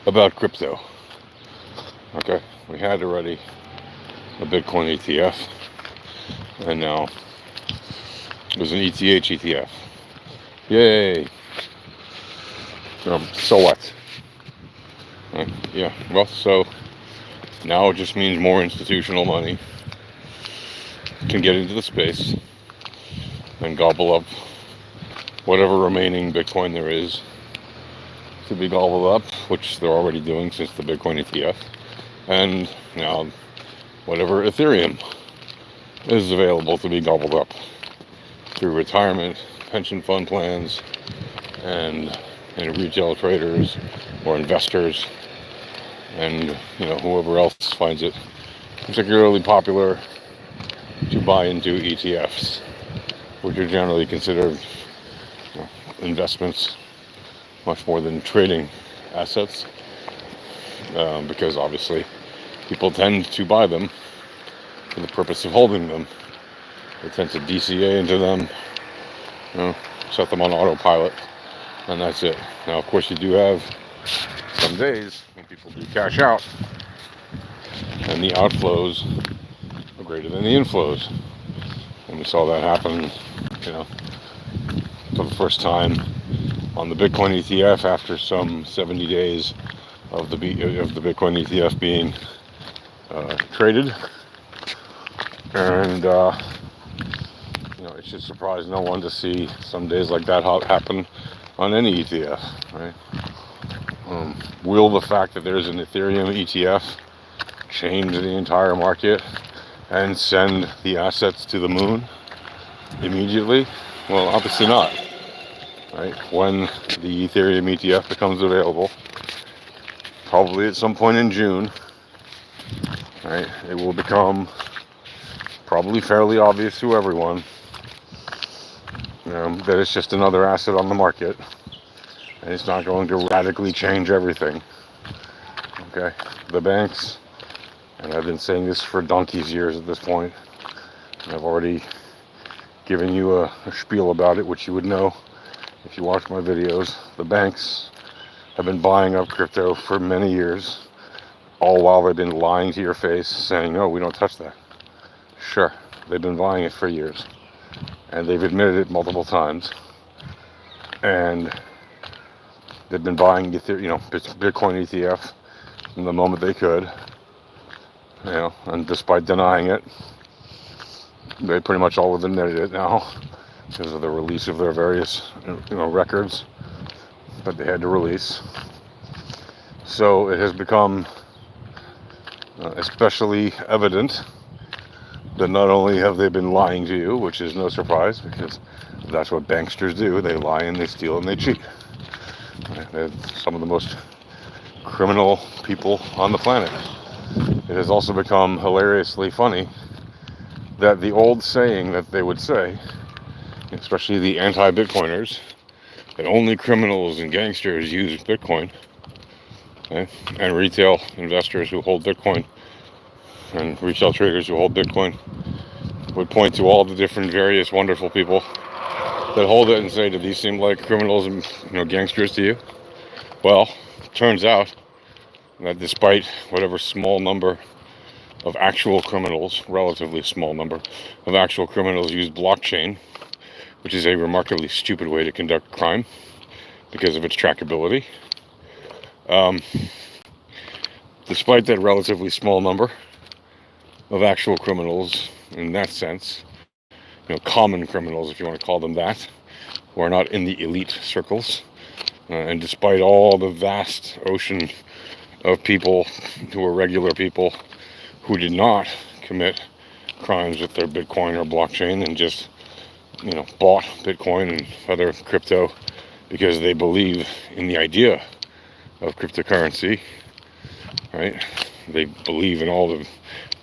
about crypto. Okay, we had already a Bitcoin ETF, and now there's an ETH ETF. Yay! So what? Yeah, well, so now it just means more institutional money can get into the space and gobble up whatever remaining Bitcoin there is to be gobbled up, which they're already doing since the Bitcoin ETF, and now whatever Ethereum is available to be gobbled up through retirement, pension fund plans, and retail traders or investors, and whoever else finds it particularly popular to buy into ETFs, which are generally considered investments much more than trading assets, because obviously people tend to buy them for the purpose of holding them. They tend to DCA into them, set them on autopilot, and that's it. Now, of course, you do have some days when people do cash out, and the outflows are greater than the inflows. And we saw that happen, for the first time on the Bitcoin ETF after some 70 days of the Bitcoin ETF being traded, and it should surprise no one to see some days like that happen on any ETF, right? Will the fact that there's an Ethereum ETF change the entire market and send the assets to the moon immediately? Well, obviously not, right? When the Ethereum ETF becomes available, probably at some point in June, right, it will become probably fairly obvious to everyone that it's just another asset on the market, and it's not going to radically change everything. Okay, the banks, and I've been saying this for donkey's years at this point, and I've already given you a spiel about it, which you would know if you watch my videos. The banks have been buying up crypto for many years, all while they've been lying to your face, saying, no, we don't touch that. Sure, they've been buying it for years, and they've admitted it multiple times, and they've been buying Bitcoin ETF from the moment they could, and despite denying it, they pretty much all have admitted it now because of the release of their various records that they had to release. So it has become especially evident that not only have they been lying to you, which is no surprise because that's what banksters do. They lie and they steal and they cheat. They're some of the most criminal people on the planet. It has also become hilariously funny that the old saying that they would say, especially the anti-Bitcoiners, that only criminals and gangsters use Bitcoin, okay? And retail investors who hold Bitcoin and retail traders who hold Bitcoin would point to all the different various wonderful people that hold it and say, do these seem like criminals and gangsters to you? Well, it turns out that despite whatever small number of actual criminals, relatively small number of actual criminals use blockchain, which is a remarkably stupid way to conduct crime because of its trackability. Despite that relatively small number of actual criminals in that sense, common criminals, if you want to call them that, who are not in the elite circles, and despite all the vast ocean of people who are regular people who did not commit crimes with their Bitcoin or blockchain and just, bought Bitcoin and other crypto because they believe in the idea of cryptocurrency, right? They believe in all the,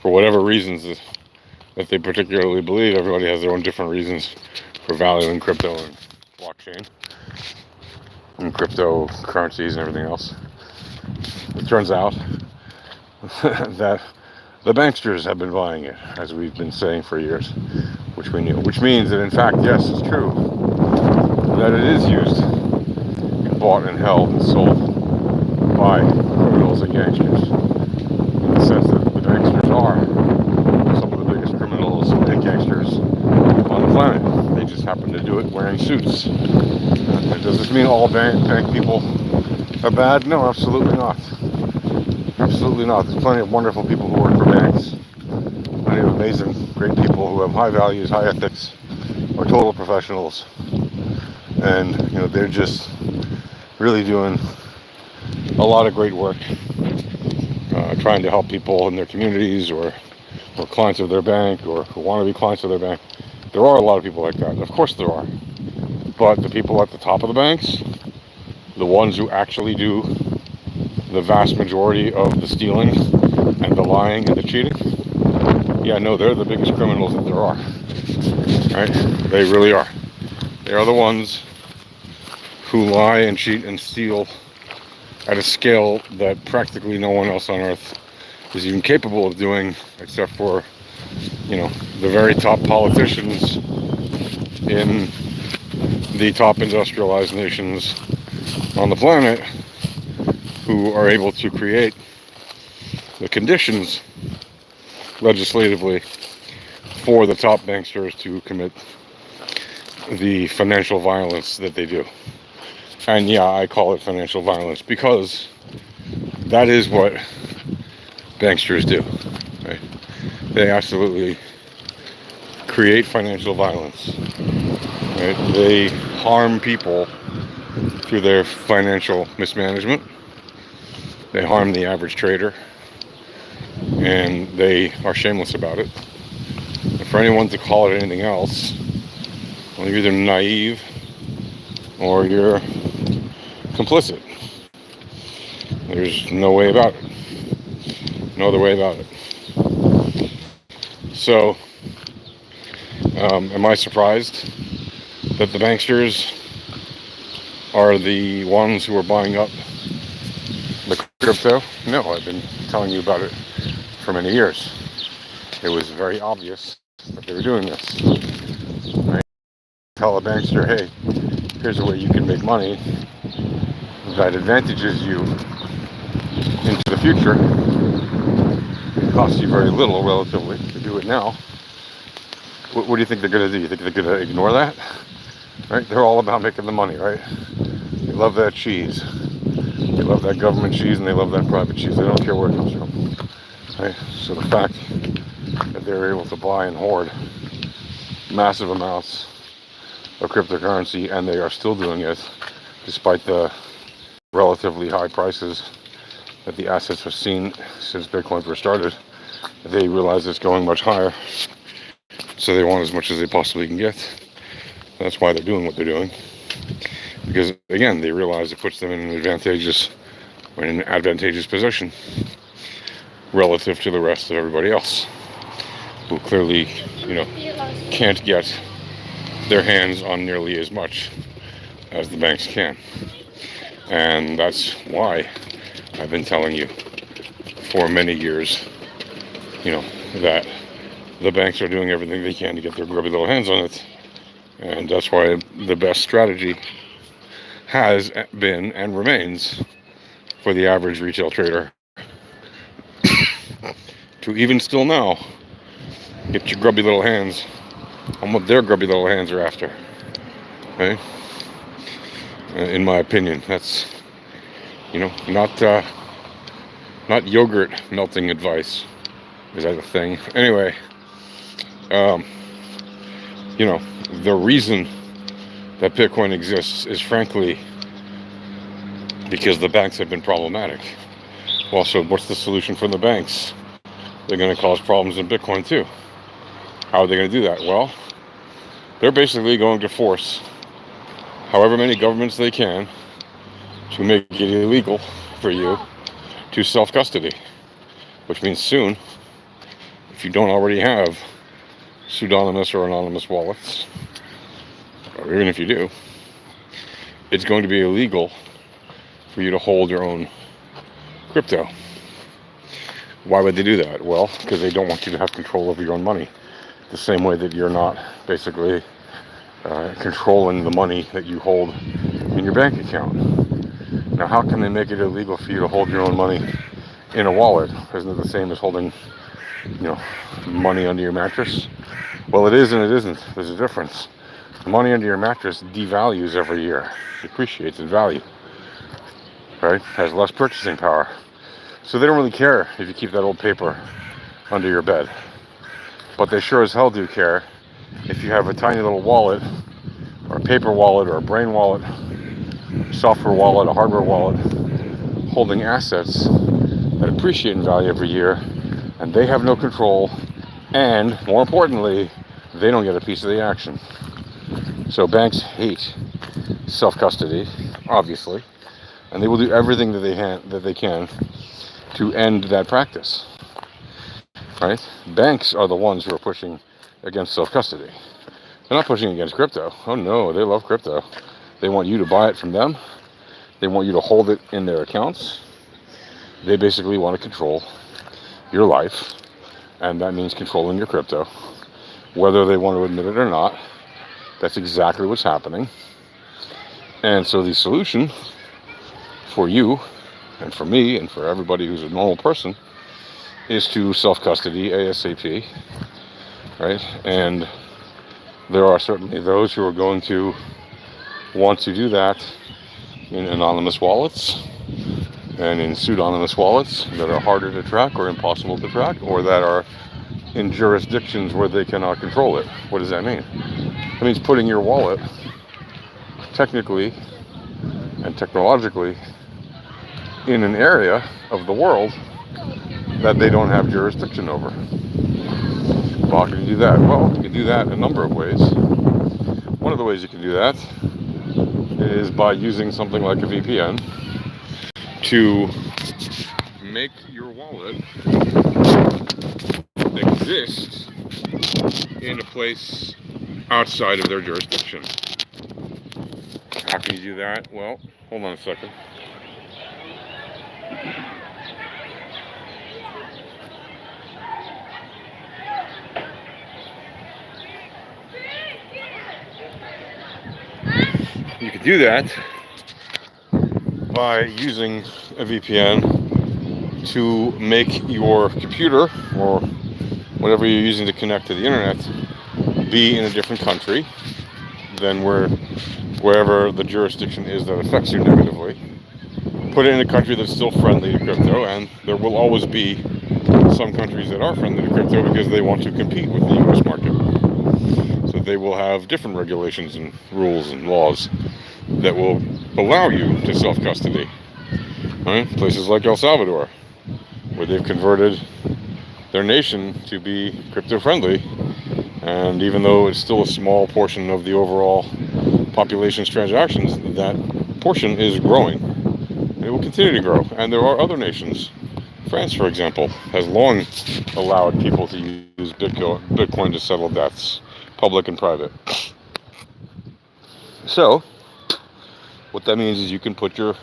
for whatever reasons that they particularly believe. Everybody has their own different reasons for valuing crypto and blockchain and cryptocurrencies and everything else. It turns out that the banksters have been buying it, as we've been saying for years, which we knew. Which means that, in fact, yes, it's true that it is used, bought and held and sold by by criminals and gangsters, in the sense that the banksters are some of the biggest criminals and gangsters on the planet. They just happen to do it wearing suits. Does this mean all bank people are bad? No, absolutely not. Absolutely not. There's plenty of wonderful people who work for banks. Plenty of amazing, great people who have high values, high ethics, are total professionals. And, they're just really doing a lot of great work, trying to help people in their communities or clients of their bank or who want to be clients of their bank. There are a lot of people like that. Of course there are. But the people at the top of the banks, the ones who actually do the vast majority of the stealing and the lying and the cheating, yeah, no, they're the biggest criminals that there are. Right? They really are. They are the ones who lie and cheat and steal at a scale that practically no one else on earth is even capable of doing, except for, the very top politicians in the top industrialized nations on the planet, who are able to create the conditions legislatively for the top banksters to commit the financial violence that they do. And yeah, I call it financial violence because that is what banksters do. Right? They absolutely create financial violence. Right? They harm people through their financial mismanagement. They harm the average trader, and they are shameless about it. And for anyone to call it anything else, well, you're either naive or you're complicit. There's no way about it. No other way about it. So, am I surprised that the banksters are the ones who are buying up the crypto? No, I've been telling you about it for many years. It was very obvious that they were doing this. Right? Tell a bankster, hey, here's a way you can make money that advantages you into the future. It costs you very little, relatively, to do it now. What do you think they're going to do? You think they're going to ignore that? Right? They're all about making the money, right? They love that cheese. They love that government cheese and they love that private cheese. They don't care where it comes from. Right? So the fact that they're able to buy and hoard massive amounts of cryptocurrency, and they are still doing it despite the relatively high prices that the assets have seen since Bitcoin first started, they realize it's going much higher. So they want as much as they possibly can get. That's why they're doing what they're doing. Because, again, they realize it puts them in an advantageous position relative to the rest of everybody else, who clearly, can't get their hands on nearly as much as the banks can. And that's why I've been telling you for many years, that the banks are doing everything they can to get their grubby little hands on it. And that's why the best strategy has been and remains for the average retail trader to even still now get your grubby little hands on what their grubby little hands are after. Okay? In my opinion, that's not yogurt melting advice. Is that a thing? Anyway, the reason that Bitcoin exists is frankly because the banks have been problematic. Well, so what's the solution for the banks? They're going to cause problems in Bitcoin too. How are they going to do that? Well, they're basically going to force however many governments they can to make it illegal for you to self-custody, which means soon, if you don't already have pseudonymous or anonymous wallets, or even if you do, it's going to be illegal for you to hold your own crypto. Why would they do that? Well, because they don't want you to have control over your own money. The same way that you're not basically controlling the money that you hold in your bank account. Now, how can they make it illegal for you to hold your own money in a wallet? Isn't it the same as holding, money under your mattress? Well, it is and it isn't. There's a difference. The money under your mattress devalues every year. It appreciates in value, right? Has less purchasing power. So they don't really care if you keep that old paper under your bed. But they sure as hell do care if you have a tiny little wallet, or a paper wallet, or a brain wallet, software wallet, a hardware wallet, holding assets that appreciate in value every year, and they have no control, and more importantly, they don't get a piece of the action. So banks hate self-custody, obviously, and they will do everything that they can to end that practice. Right? Banks are the ones who are pushing against self-custody. They're not pushing against crypto. Oh no, they love crypto. They want you to buy it from them. They want you to hold it in their accounts. They basically want to control your life, and that means controlling your crypto. Whether they want to admit it or not, that's exactly what's happening. And so the solution for you, and for me, and for everybody who's a normal person, is to self-custody ASAP, right? And there are certainly those who are going to want to do that in anonymous wallets and in pseudonymous wallets that are harder to track or impossible to track, or that are in jurisdictions where they cannot control it. What does that mean? It means putting your wallet technically and technologically in an area of the world that they don't have jurisdiction over. Well, how can you do that? Well, you can do that in a number of ways. One of the ways you can do that is by using something like a VPN to make your wallet exist in a place outside of their jurisdiction. How can you do that? Well, hold on a second. You could do that by using a VPN to make your computer or whatever you're using to connect to the internet be in a different country than wherever the jurisdiction is that affects you negatively. Put it in a country that's still friendly to crypto, and there will always be some countries that are friendly to crypto because they want to compete with the US market. So they will have different regulations and rules and laws that will allow you to self-custody. Right? Places like El Salvador, where they've converted their nation to be crypto-friendly, and even though it's still a small portion of the overall population's transactions, that portion is growing. It will continue to grow. And there are other nations. France, for example, has long allowed people to use Bitcoin to settle debts, public and private. So, what that means is you can put your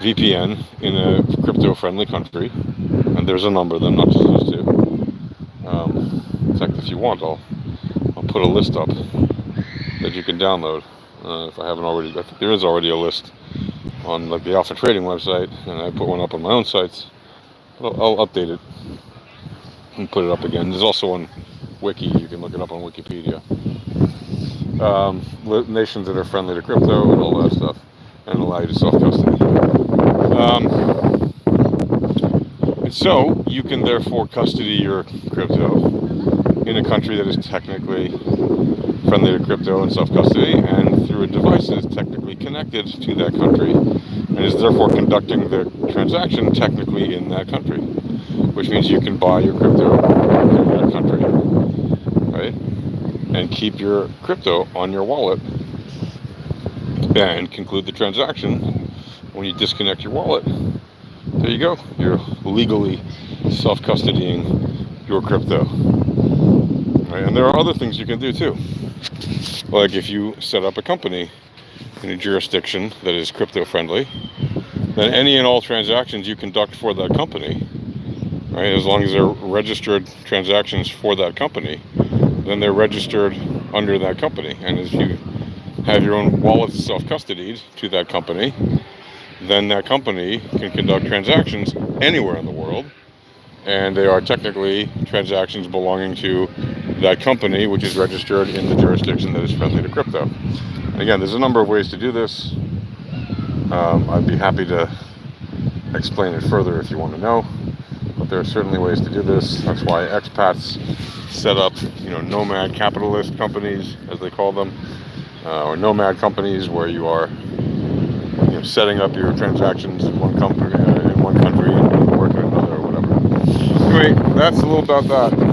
VPN in a crypto-friendly country, and there's a number of them, not just those two. In fact, if you want, I'll put a list up that you can download. If I haven't already, I think there is already a list on like the Alpha Trading website, and I put one up on my own sites. But I'll update it and put it up again. There's also on Wiki. You can look it up on Wikipedia. Nations that are friendly to crypto and all that stuff, and allow you to self-custody. And so you can therefore custody your crypto in a country that is technically friendly to crypto and self-custody, and through a device that is technically connected to that country, and is therefore conducting the transaction technically in that country, which means you can buy your crypto in that country, right? And keep your crypto on your wallet and conclude the transaction. When you disconnect your wallet, there you go. You're legally self-custodying your crypto. Right? And there are other things you can do too. Like if you set up a company in a jurisdiction that is crypto-friendly, then any and all transactions you conduct for that company, right, as long as they're registered transactions for that company, then they're registered under that company. And if you have your own wallet self-custodied to that company, then that company can conduct transactions anywhere in the world, and they are technically transactions belonging to that company, which is registered in the jurisdiction that is friendly to crypto. And again, there's a number of ways to do this. I'd be happy to explain it further if you want to know, but there are certainly ways to do this. That's why expats set up, nomad capitalist companies, as they call them, or nomad companies, where you are, setting up your transactions in one country and working in another or whatever. Anyway, that's a little about that.